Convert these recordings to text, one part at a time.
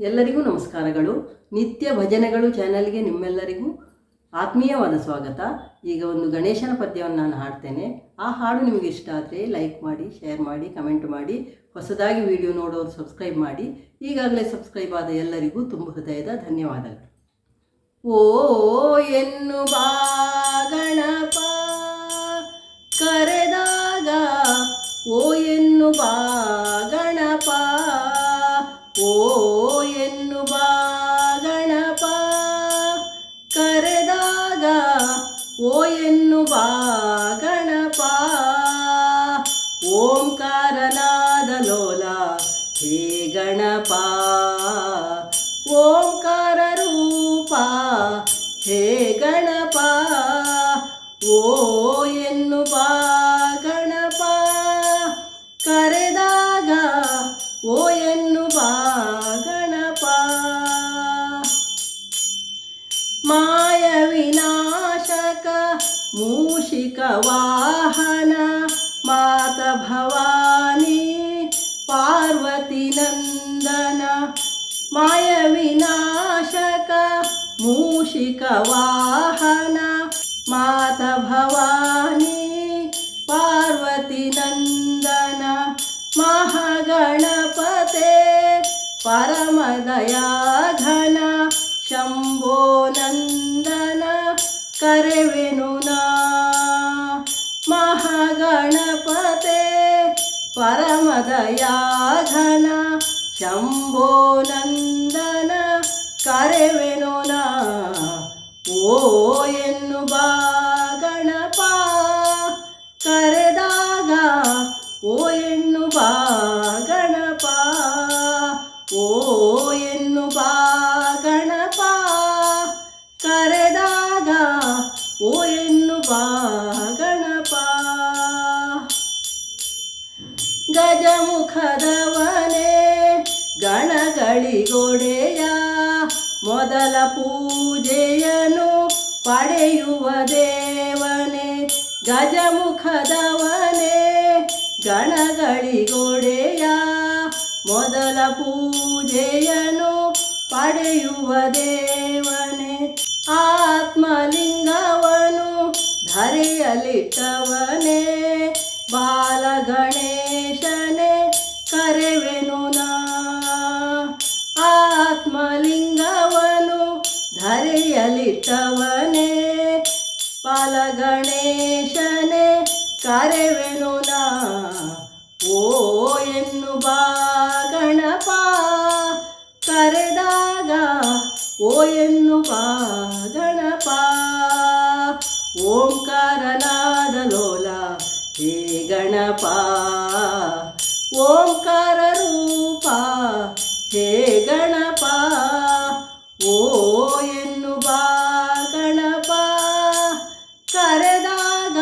ಎಲ್ಲರಿಗೂ ನಮಸ್ಕಾರಗಳು. ನಿತ್ಯ ಭಜನೆಗಳು ಚಾನಲ್ಗೆ ನಿಮ್ಮೆಲ್ಲರಿಗೂ ಆತ್ಮೀಯವಾದ ಸ್ವಾಗತ. ಈಗ ಒಂದು ಗಣೇಶನ ಪದ್ಯವನ್ನು ನಾನು ಹಾಡ್ತೇನೆ. ಆ ಹಾಡು ನಿಮಗೆ ಇಷ್ಟ ಆದರೆ ಲೈಕ್ ಮಾಡಿ, ಶೇರ್ ಮಾಡಿ, ಕಮೆಂಟ್ ಮಾಡಿ. ಹೊಸದಾಗಿ ವಿಡಿಯೋ ನೋಡೋರು ಸಬ್ಸ್ಕ್ರೈಬ್ ಮಾಡಿ. ಈಗಾಗಲೇ ಸಬ್ಸ್ಕ್ರೈಬ್ ಆದ ಎಲ್ಲರಿಗೂ ತುಂಬ ಹೃದಯದ ಧನ್ಯವಾದಗಳು. ಓ ಎನ್ನು ಬಾ ಗಣಪ ಕರೆದಾಗ, ಓ ಎನ್ನು ಬಾ ಗಣಪ, ಓ ಎನ್ನು ಬಾ ಗಣಪ ಕರೆದಾಗ, ಓ ಎನ್ನು ಬಾ ಗಣಪ. ಓಂಕಾರನಾದ ಲೋಲ ಹೇ ಗಣಪ, ಓಂಕಾರ ರೂಪ ಹೇ ಗಣಪ. ಓ ಎನ್ನು ಬಾ ಗಣಪ ಕರೆದಾಗ, ಓ ಎನ್ನು ಬಾ ಗಣಪ. ಮಾಯ ವಿನಾಶಕ ಮೂಷಿಕ ವಾಹನ ಮಾತ ಭವಾನಿ ಪಾರ್ವತಿ ನಂದನ. ಮಾಯ ವಿನಾಶಕ ಮೂಷಿಕ ವಾಹನ ಮಾತ ಭವಾನಿ ಪಾರ್ವತಿ ನಂದನ. ಮಹಾಗಣಪತೆ ಪರಮದಯಾ ಘನ ಶಂಭೋ ನಂದನ ಕರೆವೆನು ನಾ. ಮಹಾಗಣಪತೆ ಪರಮದಯಾ ಘನ ಶಂಭೋ ನಂದನ ಕರೆವೆನು ನಾ. ಓ ಎನ್ನು ಬಾ ಗಣಪ ಕರೆದಾಗ, ಓ ಎನ್ನು ಬಾ ಗಣಪ. ಓ ಎನ್ನು ಬಾ ಗಣಪ ಕರೆದಾಗ, ಓ ಎನ್ನು ಬಾ ಗಣಪ. ಗಜಮುಖದವನೇ ಗಣಗಳಿಗೊಡೆಯ, ಮೊದಲ ಪೂಜೆಯನ್ನು ಪಡೆಯುವ ದೇವನೇ. ಗಜಮುಖದವನೇ ಗಣಗಳಿಗೊಡೆಯ, ಮೊದಲ ಪೂಜೆಯನ್ನು ಪಡೆಯುವ ದೇವನೇ. ಆತ್ಮಲಿಂಗವನು ಧರೆಯಲಿಟ್ಟವನೇ, ಬಾಲಗಣೇಶನೇ ಕರೆವೆನು ನಾ. ಆತ್ಮಲಿಂಗವನು ಧರೆಯಲಿಟ್ಟವನೇ, ಬಾಲಗಣೇಶನೇ ಕರೆವೆನು ನಾ. ಓ ಎನ್ನು ಬಾ ಗಣಪ ಕರೆದಾಗ, ಓ ಎನ್ನು ಬಾ ಗಣಪ. ಓಂಕಾರನಾದ ಲೋಲ ಹೇ ಗಣಪ, ಓಂಕಾರ ರೂಪ ಹೇ ಗಣಪ. ಓ ಎನ್ನು ಬಾ ಗಣಪ ಕರೆದಾಗ,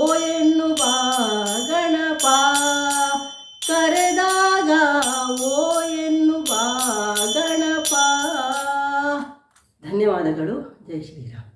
ಓ ಎನ್ನು ಬಾ ಗಣಪ ಕರೆದಾಗ, ಓ ಎನ್ನು ಬಾ ಗಣಪ. ಧನ್ಯವಾದಗಳು. ಜೈ ಶ್ರೀರಾಮ್.